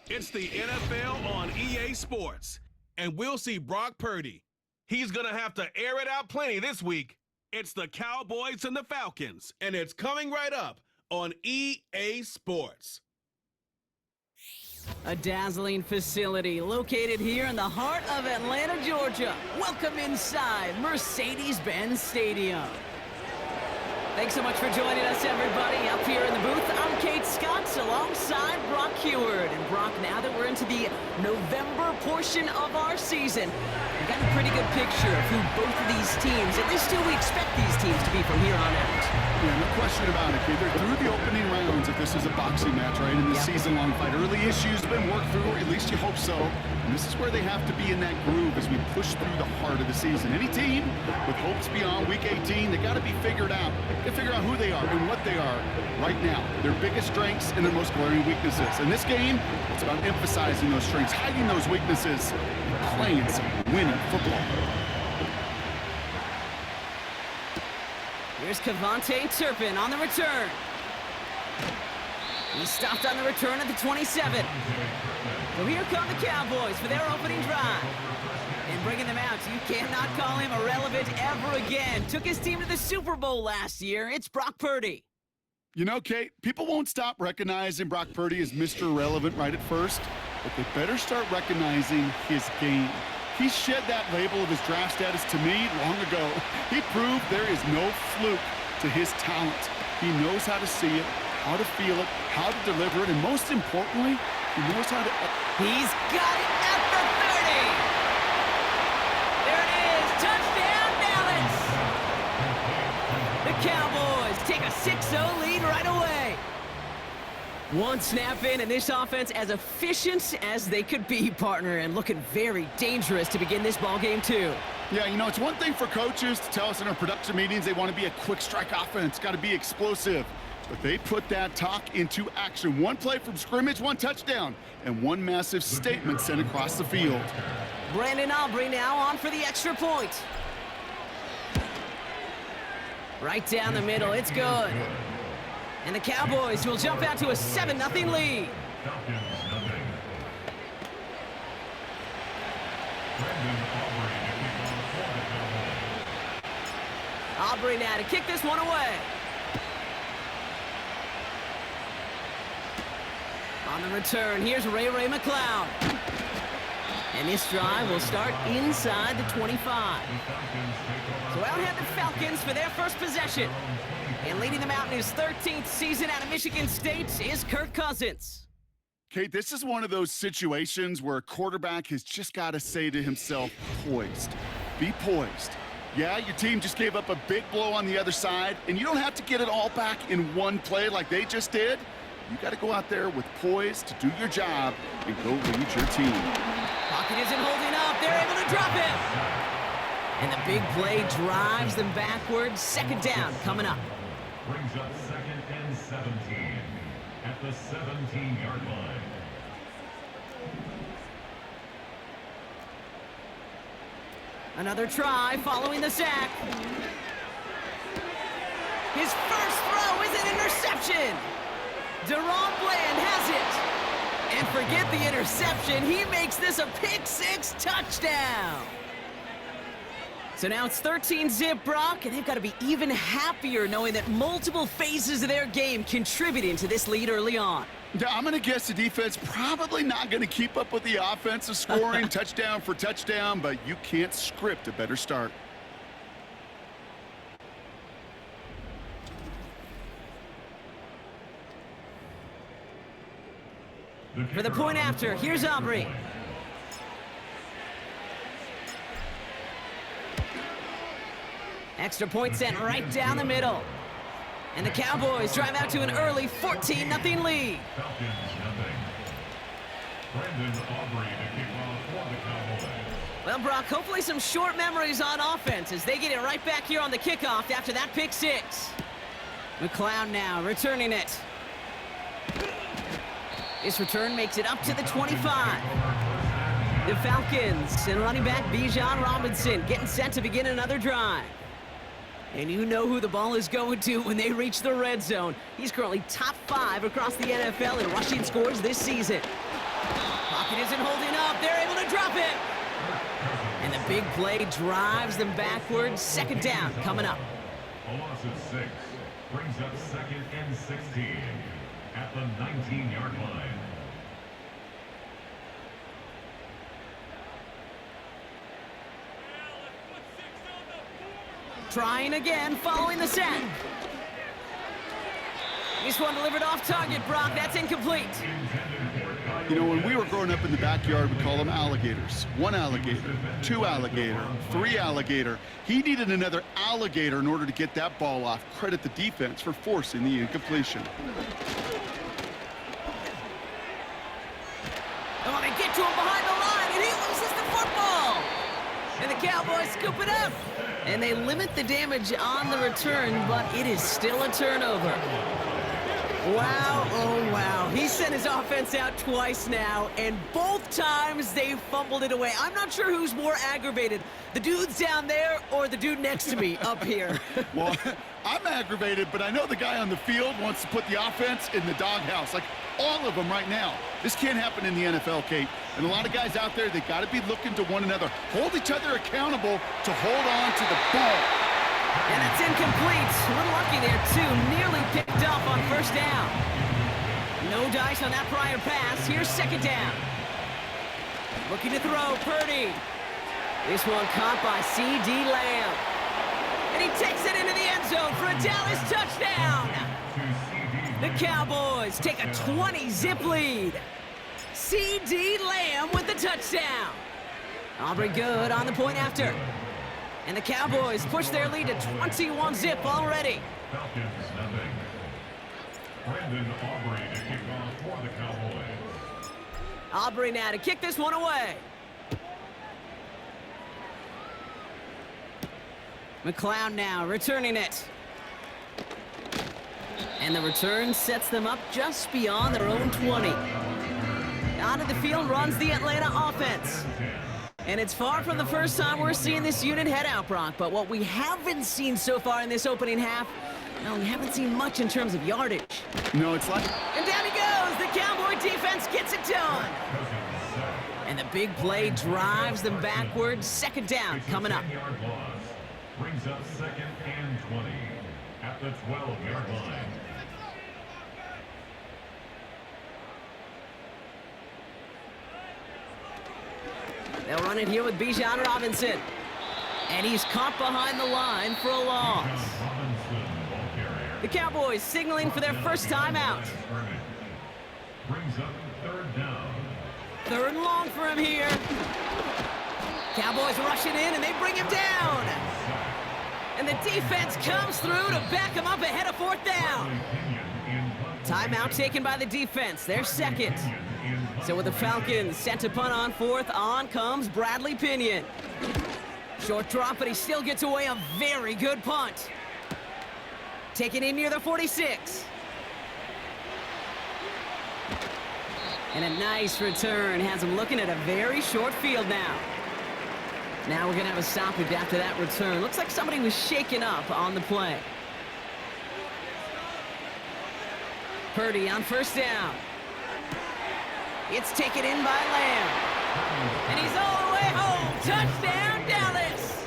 It's the NFL on EA Sports, and we'll see Brock Purdy. He's going to have to air it out plenty this week. It's the Cowboys and the Falcons, and it's coming right up on EA Sports. A dazzling facility located here in the heart of Atlanta, Georgia. Welcome inside Mercedes-Benz Stadium. Thanks so much for joining us, everybody. Up here in the booth, I'm Kate Scotts alongside Brock Heward. And Brock, now that we're into the November portion of our season, we've got a pretty good picture of who both of these teams, at least who we expect these teams to be from here on out. Yeah, no question about it, kid. They're through the opening rounds if this is a boxing match, right? In this season-long fight. Early issues have been worked through, or at least you hope so. And this is where they have to be in that groove as we push through the heart of the season. Any team with hopes beyond Week 18, they got to be figured out. They figure out who they are and what they are right now. Their biggest strengths and their most glaring weaknesses. In this game, it's about emphasizing those strengths, hiding those weaknesses, and playing some winning football. Here's Kavontae Turpin on the return. He stopped on the return at the 27. So here come the Cowboys for their opening drive. And bringing them out, you cannot call him irrelevant ever again. Took his team to the Super Bowl last year. It's Brock Purdy. You know, Kate, people won't stop recognizing Brock Purdy as Mr. Irrelevant right at first, but they better start recognizing his game. He shed that label of his draft status to me long ago. He proved there is no fluke to his talent. He knows how to see it, how to feel it, how to deliver it, and most importantly, he knows how to... He's got it at the 30! There it is! Touchdown, Dallas! The Cowboys take a 6-0 lead right away. One snap in, and this offense as efficient as they could be, partner, and looking very dangerous to begin this ball game too. Yeah, you know, it's one thing for coaches to tell us in our production meetings they want to be a quick strike offense, got to be explosive. But they put that talk into action. One play from scrimmage, one touchdown, and one massive statement sent across the field. Brandon Aubrey now on for the extra point. Right down the middle, it's good. And the Cowboys will jump out to a 7-0 lead. Aubrey now to kick this one away. On the return, here's Ray McLeod. And this drive will start inside the 25. So out head the Falcons for their first possession. And leading them out in his 13th season out of Michigan State is Kirk Cousins. Kate, this is one of those situations where a quarterback has just got to say to himself, poised. Be poised. Yeah, your team just gave up a big blow on the other side, and you don't have to get it all back in one play like they just did. You got to go out there with poise to do your job and go lead your team. Pocket isn't holding up. They're able to drop him. And the big play drives them backwards. Second down coming up. Brings up 2nd and 17 at the 17-yard line. Another try following the sack. His first throw is an interception. Deron Bland has it. And forget the interception. He makes this a pick-6 touchdown. So now it's 13-zip, Brock, and they've got to be even happier knowing that multiple phases of their game contributing to this lead early on. Yeah, I'm going to guess the defense probably not going to keep up with the offensive scoring touchdown for touchdown, but you can't script a better start. For the point after, here's Aubrey. Extra point sent right down the middle. And the Cowboys drive out to an early 14-0 lead. Falcons nothing. Brandon Aubrey to kick off for the Cowboys. Well, Brock, hopefully some short memories on offense as they get it right back here on the kickoff after that pick-6. McLeod now returning it. This return makes it up to the 25. The Falcons and running back Bijan Robinson getting set to begin another drive. And you know who the ball is going to when they reach the red zone. He's currently top 5 across the NFL in rushing scores this season. Pocket isn't holding up. They're able to drop it. And the big play drives them backwards. Second down coming up. A loss of 6 brings up 2nd and 16 at the 19-yard line. Trying again, following the sack. This one delivered off target, Brock. That's incomplete. You know, when we were growing up in the backyard, we call them alligators. 1 alligator, 2 alligator, 3 alligator. He needed another alligator in order to get that ball off. Credit the defense for forcing the incompletion. Oh, they get to him behind the line, and he loses the football. And the Cowboys scoop it up. And they limit the damage on the return, but it is still a turnover. Wow, oh wow. He sent his offense out twice now, and both times they fumbled it away. I'm not sure who's more aggravated, the dudes down there or the dude next to me up here. Well, I'm aggravated, but I know the guy on the field wants to put the offense in the doghouse, like all of them right now. This can't happen in the NFL, Kate. And a lot of guys out there, they got to be looking to one another. Hold each other accountable to hold on to the ball. And it's incomplete. A little lucky there, too. Nearly picked up on first down. No dice on that prior pass. Here's second down. Looking to throw, Purdy. This one caught by C.D. Lamb. And he takes it into the end zone for a Dallas touchdown. The Cowboys take a 20-zip lead. C.D. Lamb with the touchdown. Aubrey good on the point after. And the Cowboys push their lead to 21-zip already. Falcons nothing. Brandon Aubrey to kick off for the Cowboys. Aubrey now to kick this one away. McLeod now returning it. And the return sets them up just beyond their own 20. Out of the field runs the Atlanta offense. And it's far from the first time we're seeing this unit head out, Brock. But what we haven't seen so far in this opening half, well, we haven't seen much in terms of yardage. No, it's like... And down he goes. The Cowboy defense gets it done. And the big play drives them backwards. Second down coming up. Brings up 2nd and 20 at the 12-yard line. They'll run it here with Bijan Robinson. And he's caught behind the line for a loss. The Cowboys signaling for their first time out. Brings up 3rd down. 3rd and long for him here. Cowboys rushing in, and they bring him down. And the defense comes through to back him up ahead of 4th down. Timeout taken by the defense. Their second. So with the Falcons set to punt on 4th, on comes Bradley Pinion. Short drop, but he still gets away a very good punt. Taken in near the 46. And a nice return has him looking at a very short field now. Now we're going to have a stoppage after that return. Looks like somebody was shaken up on the play. Purdy on first down. It's taken in by Lamb. And he's all the way home. Touchdown, Dallas.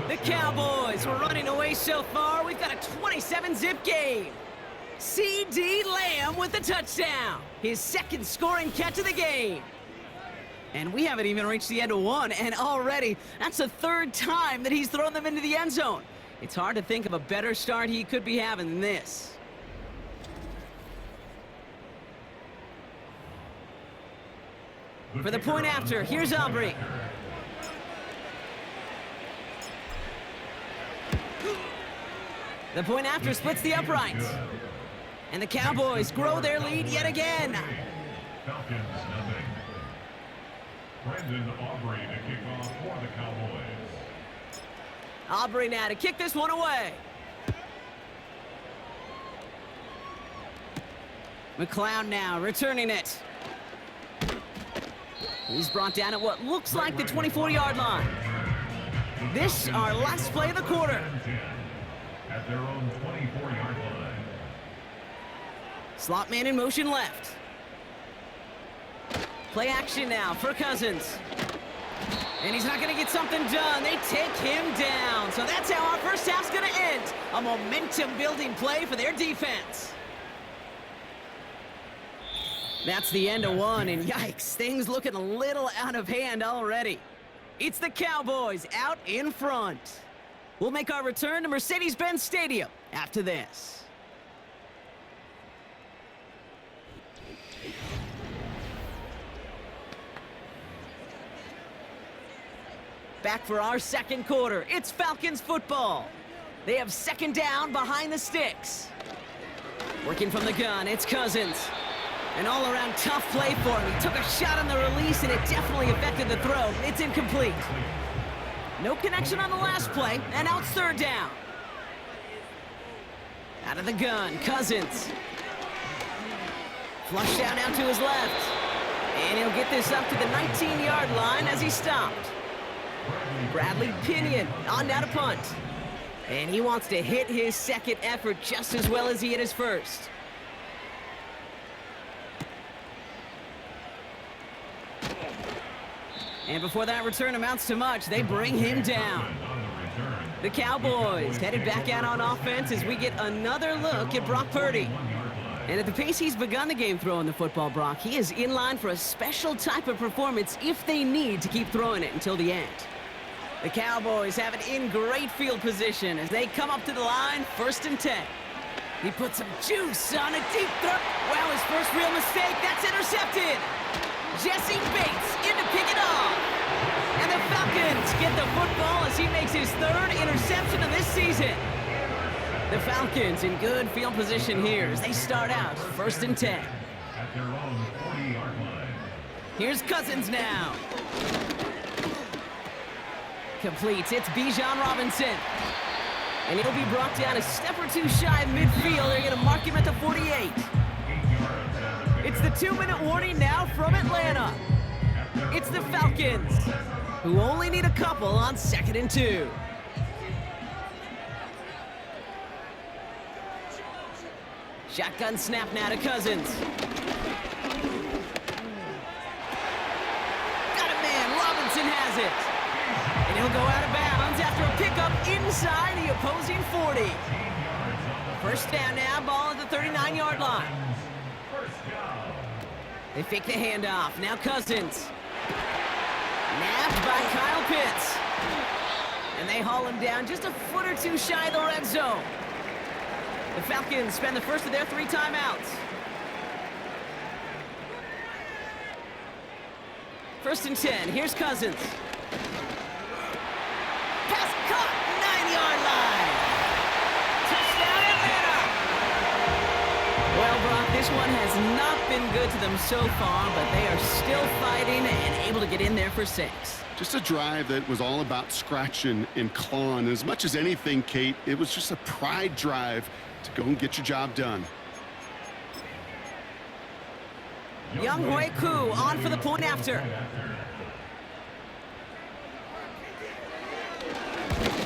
The Cowboys were running away so far. We've got a 27-zip game. C.D. Lamb with the touchdown. His 2nd scoring catch of the game. And we haven't even reached the end of one, and already that's the 3rd time that he's thrown them into the end zone. It's hard to think of a better start he could be having than this. For the point after, here's Aubrey. The point after splits the uprights. And the Cowboys grow their lead yet again. Falcons nothing. Brandon Aubrey to kick off for the Cowboys. Aubrey now to kick this one away. McLeod now returning it. He's brought down at what looks like the 24-yard line. This, our last play of the quarter. At their own 24-yard line. Slot man in motion left. Play action now for Cousins. And he's not going to get something done. They take him down. So that's how our first half's going to end. A momentum-building play for their defense. That's the end of one, and yikes, things looking a little out of hand already. It's the Cowboys out in front. We'll make our return to Mercedes-Benz Stadium after this. Back for our second quarter. It's Falcons football. They have second down behind the sticks. Working from the gun, it's Cousins. An all-around tough play for him. He took a shot on the release, and it definitely affected the throw. It's incomplete. No connection on the last play, and now it's third down. Out of the gun, Cousins. Flushed out to his left. And he'll get this up to the 19-yard line as he stopped. Bradley Pinion on down to punt. And he wants to hit his second effort just as well as he hit his first. And before that return amounts to much, they bring him down. The Cowboys headed back out on offense as we get another look at Brock Purdy. And at the pace he's begun the game throwing the football, Brock, he is in line for a special type of performance if they need to keep throwing it until the end. The Cowboys have it in great field position as they come up to the line, 1st and 10. He puts some juice on a deep throw. Wow, his first real mistake. That's intercepted. Jesse Bates in to pick it off. And the Falcons get the football as he makes his 3rd interception of this season. The Falcons in good field position here as they start out 1st and 10. At their own 40-yard line. Here's Cousins now. Completes. It's Bijan Robinson. And he'll be brought down a step or two shy of midfield. They're going to mark him at the 48. It's the 2-minute warning now from Atlanta. It's the Falcons, who only need a couple on 2nd and 2. Shotgun snap now to Cousins. Got a man. Robinson has it. And he'll go out of bounds after a pickup inside the opposing 40. 1st down now, ball at the 39-yard line. They fake the handoff. Now Cousins. Nabbed by Kyle Pitts. And they haul him down just a foot or two shy of the red zone. The Falcons spend the first of their 3 timeouts. 1st and 10. Here's Cousins. Pass caught. 9-yard line. Touchdown Atlanta. Well, Brock, this one has not been good to them so far, but they are still fighting and able to get in there for 6. Just a drive that was all about scratching and clawing. As much as anything, Kate, it was just a pride drive to go and get your job done. Younghoe Koo on for the point after.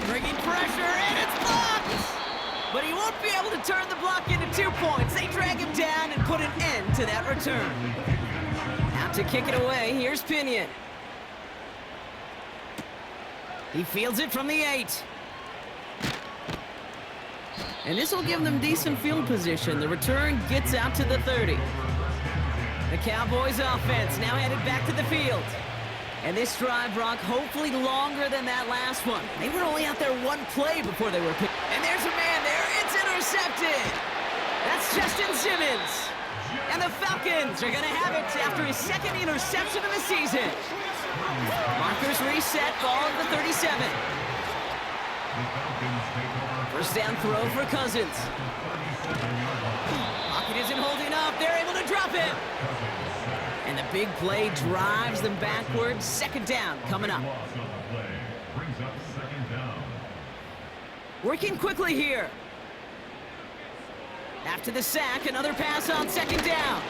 Bringing pressure, and it's blocked! But he won't be able to turn the block into 2 points. They drag him down and put an end to that return. Out to kick it away, here's Pinion. He fields it from the 8. And this will give them decent field position. The return gets out to the 30. The Cowboys offense now headed back to the field. And this drive, Brock, hopefully longer than that last one. They were only out there 1 play before they were picked. And there's a man there. It's intercepted. That's Justin Simmons. And the Falcons are going to have it after his 2nd interception of the season. Markers reset, ball at the 37. 1st down throw for Cousins. Pocket isn't holding up. They're able to drop it. And the big play drives them backwards. 2nd down coming up. Working quickly here. After the sack, another pass on 2nd down.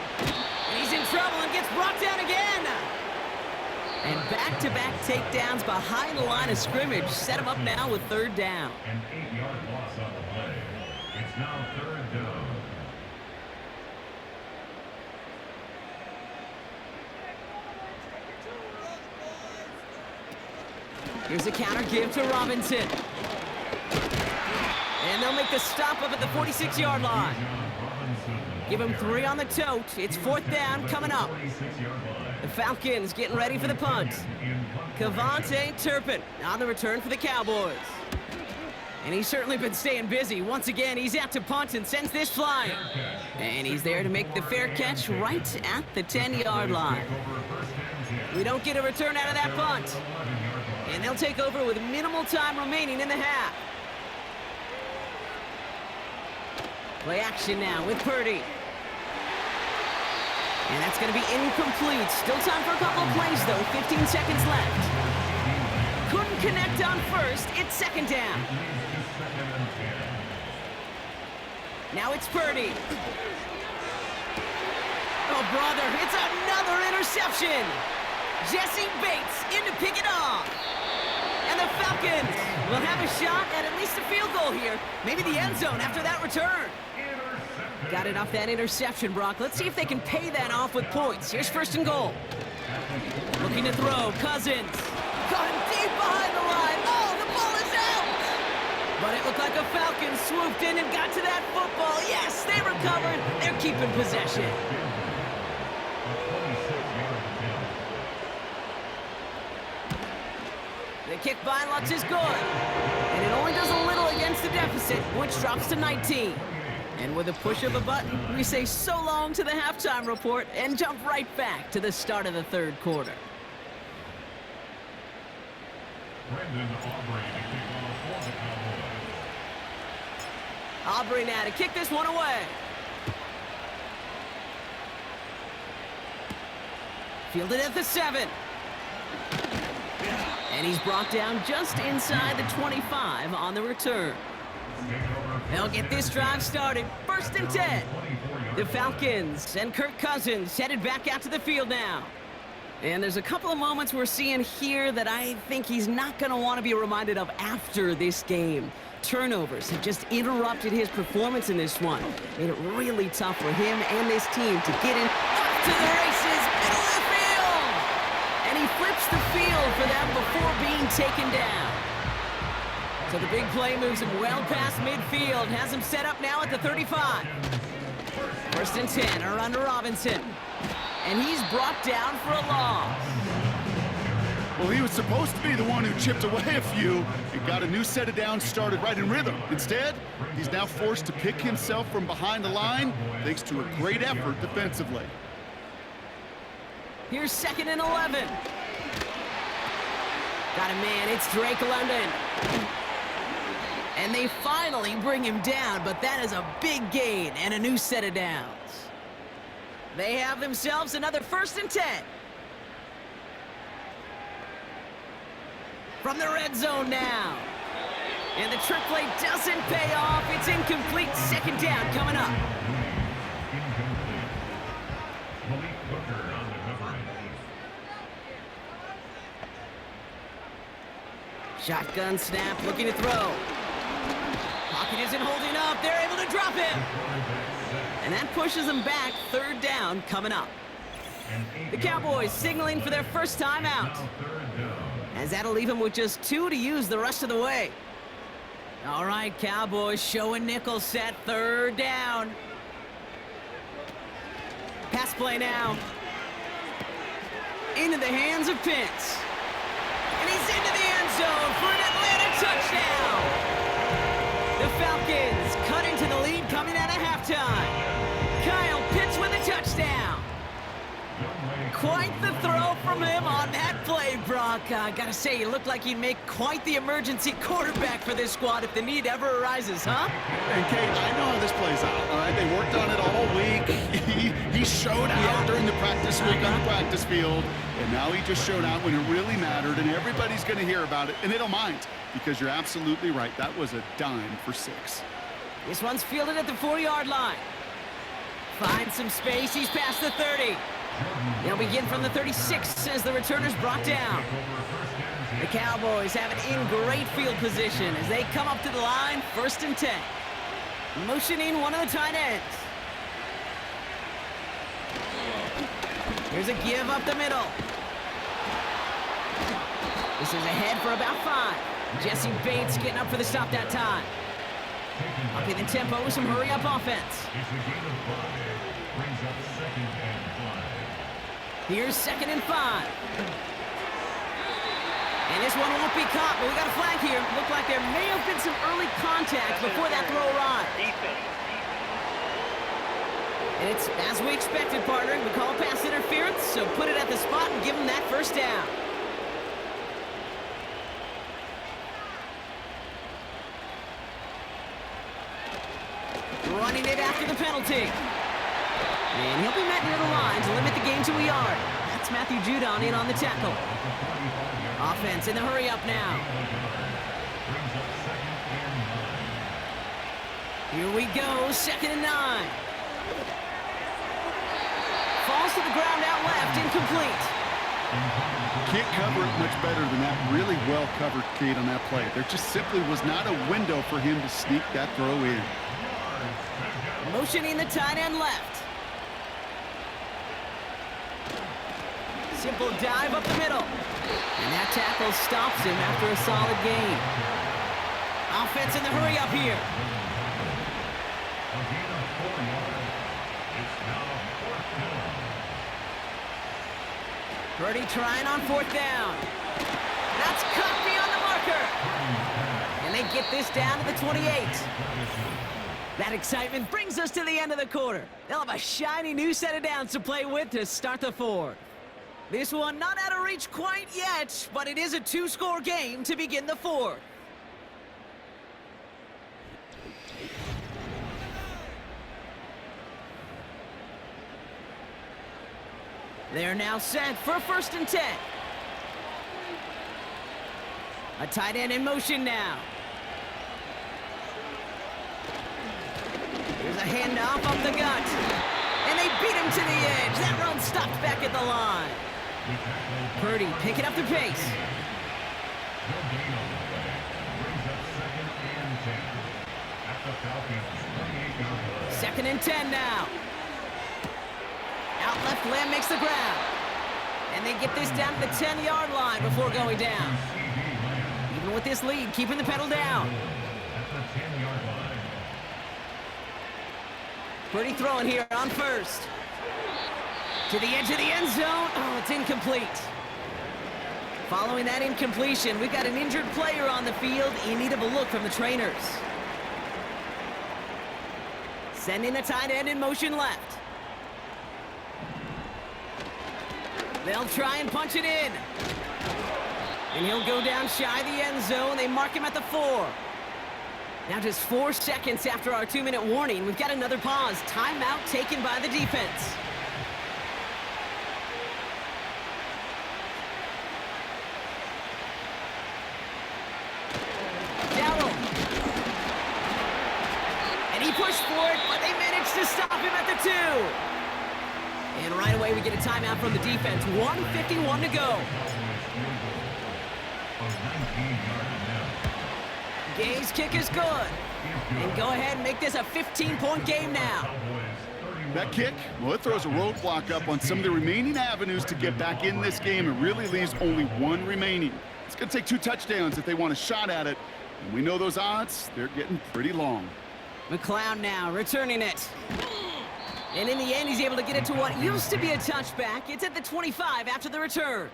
And he's in trouble and gets brought down again. And back-to-back takedowns behind the line of scrimmage set him up now with third down. An 8-yard loss on the play. It's now third down. Here's a counter give to Robinson. And they'll make the stop up at the 46-yard line. Give him 3 on the tote. It's fourth down coming up. The Falcons getting ready for the punt. Kavontae Turpin on the return for the Cowboys. And he's certainly been staying busy. Once again, he's out to punt and sends this flying. And he's there to make the fair catch right at the 10-yard line. We don't get a return out of that punt. And they'll take over with minimal time remaining in the half. Play action now with Purdy. And that's going to be incomplete. Still time for a couple of plays, though. 15 seconds left. Couldn't connect on first. It's second down. Now it's Purdy. Oh, brother, it's another interception. Jesse Bates in to pick it off. And the Falcons will have a shot at least a field goal here. Maybe the end zone after that return. Got it off that interception, Brock. Let's see if they can pay that off with points. Here's first and goal. Looking to throw. Cousins. Caught him deep behind the line. Oh, the ball is out. But it looked like a Falcon swooped in and got to that football. Yes, they recovered. They're keeping possession. The kick by Lutz is good. And it only does a little against the deficit, which drops to 19. And with a push of a button, we say so long to the halftime report and jump right back to the start of the third quarter. Aubrey now to kick this one away. Fielded at the 7. And he's brought down just inside the 25 on the return. They'll get this drive started. First and 10. The Falcons and Kirk Cousins headed back out to the field now. And there's a couple of moments we're seeing here that I think he's not going to want to be reminded of after this game. Turnovers have just interrupted his performance in this one. Made it really tough for him and this team to get in up to the races, middle of the field. And he flips the field for them before being taken down. So the big play moves him well past midfield. Has him set up now at the 35. First and 10, a run to Robinson. And he's brought down for a loss. Well, he was supposed to be the one who chipped away a few and got a new set of downs started right in rhythm. Instead, he's now forced to pick himself from behind the line thanks to a great effort defensively. Here's second and 11. Got a man, it's Drake London. And they finally bring him down, but that is a big gain and a new set of downs. They have themselves another first and 10. From the red zone now. And the trick play doesn't pay off. It's incomplete. Second down coming up. Shotgun snap, looking to throw. Pocket isn't holding up. They're able to drop him. And that pushes them back. Third down coming up. The Cowboys signaling for their first time out. As that'll leave them with just 2 to use the rest of the way. All right, Cowboys showing nickel set. Third down. Pass play now. Into the hands of Pitts. And he's into the end zone for an Atlanta touchdown. The Falcons cut into the lead coming out of halftime. Kyle Pitts with a touchdown. Quite the throw from him on that play, Brock. I gotta say, he looked like he'd make quite the emergency quarterback for this squad if the need ever arises, huh? And Kate, I know how this plays out, all right? They worked on it all week. He showed out during the practice week on the practice field, and now he just showed out when it really mattered, and everybody's going to hear about it, and they don't mind, because you're absolutely right. That was a dime for 6. This one's fielded at the 4-yard line. Finds some space. He's past the 30. They'll begin from the 36 as the returner's brought down. The Cowboys have it in great field position as they come up to the line, 1st and 10. Motioning one of the tight ends. Here's a give up the middle. This is ahead for about 5. Jesse Bates getting up for the stop that time. Upping the tempo with some hurry-up offense. Brings up 2nd and 5. Here's 2nd and 5. And this one won't be caught, but we got a flag here. Looked like there may have been some early contact before that throw arrived. And it's as we expected, partner. We call pass interference, so put it at the spot and give them that 1st down. Running it after the penalty. And he'll be met near the line to limit the game to a yard. That's Matthew Judon in on the tackle. Offense in the hurry-up now. Here we go, 2nd and 9. Falls to the ground out left, incomplete. Can't cover it much better than that. Really well covered, Kate, on that play. There just simply was not a window for him to sneak that throw in. Motioning the tight end left. Simple dive up the middle. And that tackle stops him after a solid gain. Offense in the hurry up here. Purdy trying on 4th down. That's cut beyond the marker. And they get this down to the 28. That excitement brings us to the end of the quarter. They'll have a shiny new set of downs to play with to start the 4th. This one not out of reach quite yet, but it is a 2-score game to begin the 4th. They're now set for 1st and 10. A tight end in motion now. Here's a handoff up the gut. And they beat him to the edge. That run stopped back at the line. Purdy picking up the pace. 2nd and 10 now. Out left, Lamb makes the grab. And they get this down to the 10-yard line before going down. Even with this lead, keeping the pedal down. Purdy throwing here on 1st. To the edge of the end zone. Oh, it's incomplete. Following that incompletion, we've got an injured player on the field in need of a look from the trainers. Sending the tight end in motion left. They'll try and punch it in. And he'll go down shy of the end zone. They mark him at the 4. Now just 4 seconds after our 2-minute warning, we've got another pause. Timeout taken by the defense. Dowdle. And he pushed for it, but they managed to stop him at the 2. And right away we get a timeout from the defense. 1:51 to go. Gay's kick is good. And go ahead and make this a 15-point game now. That kick, well, it throws a roadblock up on some of the remaining avenues to get back in this game. It really leaves only 1 remaining. It's going to take 2 touchdowns if they want a shot at it. And we know those odds, they're getting pretty long. McLeod now returning it. And in the end, he's able to get it to what used to be a touchback. It's at the 25 after the return.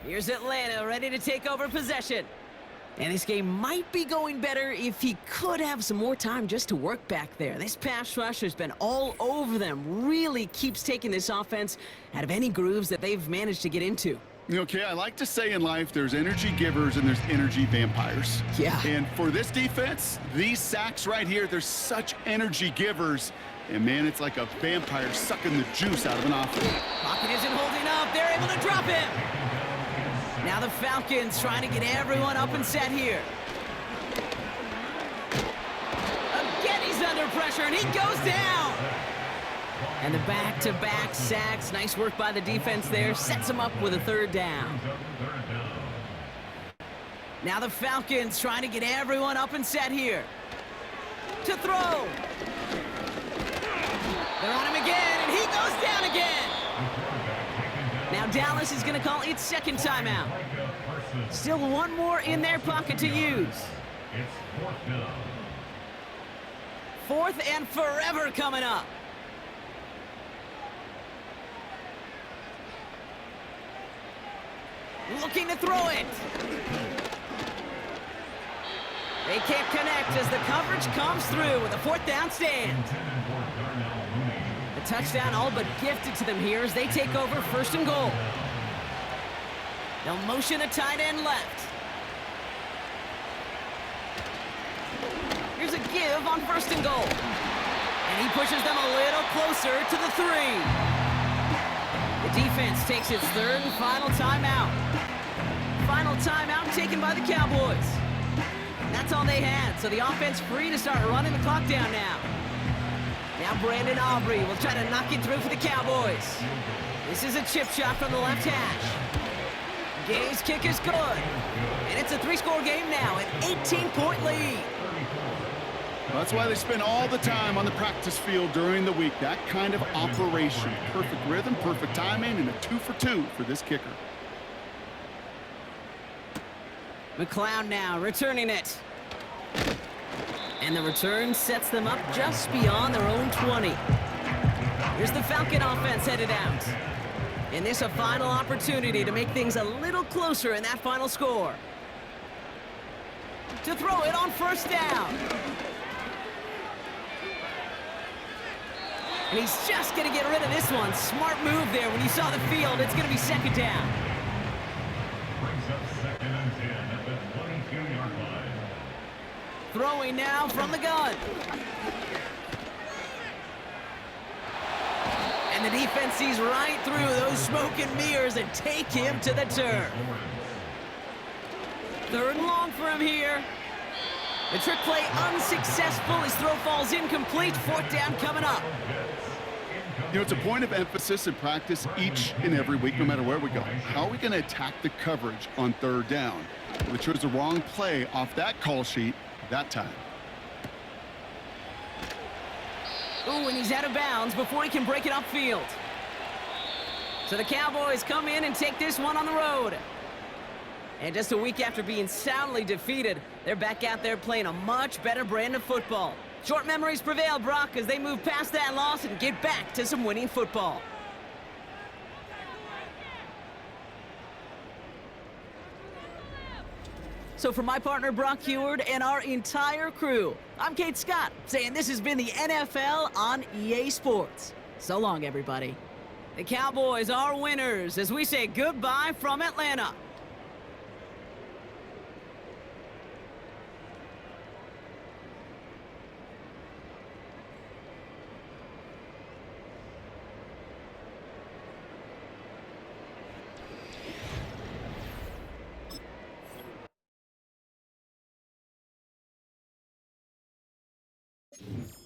Here's Atlanta ready to take over possession. And this game might be going better if he could have some more time just to work back there. This pass rush has been all over them. Really keeps taking this offense out of any grooves that they've managed to get into. Okay, I like to say in life there's energy givers and there's energy vampires. Yeah. And for this defense, these sacks right here, they're such energy givers. And man, it's like a vampire sucking the juice out of an offense. Pocket isn't holding up. They're able to drop him. Now the Falcons trying to get everyone up and set here. Again, he's under pressure, and he goes down. And the back-to-back sacks. Nice work by the defense there. Sets them up with a third down. Now the Falcons trying to get everyone up and set here. To throw. They're on him again, and he goes down again. Now Dallas is going to call its second timeout. Still one more in their pocket to use. It's fourth down. Fourth and forever coming up. Looking to throw it. They can't connect as the coverage comes through with a fourth down stand. The touchdown all but gifted to them here as they take over first and goal. They'll motion a tight end left. Here's a give on first and goal. And he pushes them a little closer to the 3. The defense takes its third and final timeout. Final timeout taken by the Cowboys. That's all they had, so the offense free to start running the clock down now. Now Brandon Aubrey will try to knock it through for the Cowboys. This is a chip shot from the left hash. Gay's kick is good. And it's a 3-score game now, an 18-point lead. That's why they spend all the time on the practice field during the week. That kind of operation. Perfect rhythm, perfect timing, and a 2 for 2 for this kicker. McLeod now returning it. And the return sets them up just beyond their own 20. Here's the Falcon offense headed out. And this a final opportunity to make things a little closer in that final score. To throw it on first down. And he's just going to get rid of this one. Smart move there when you saw the field. It's going to be second down. Brings up second and 10 at the 22-yard line. Throwing now from the gun. And the defense sees right through those smoke and mirrors and take him to the turf. Third and long for him here. The trick play unsuccessful. His throw falls incomplete. Fourth down coming up. You know, it's a point of emphasis in practice each and every week, no matter where we go. How are we going to attack the coverage on third down? We chose the wrong play off that call sheet that time. Ooh, and he's out of bounds before he can break it upfield. So the Cowboys come in and take this one on the road. And just a week after being soundly defeated, they're back out there playing a much better brand of football. Short memories prevail, Brock, as they move past that loss and get back to some winning football. So for my partner, Brock Heward, and our entire crew, I'm Kate Scott, saying this has been the NFL on EA Sports. So long, everybody. The Cowboys are winners as we say goodbye from Atlanta. You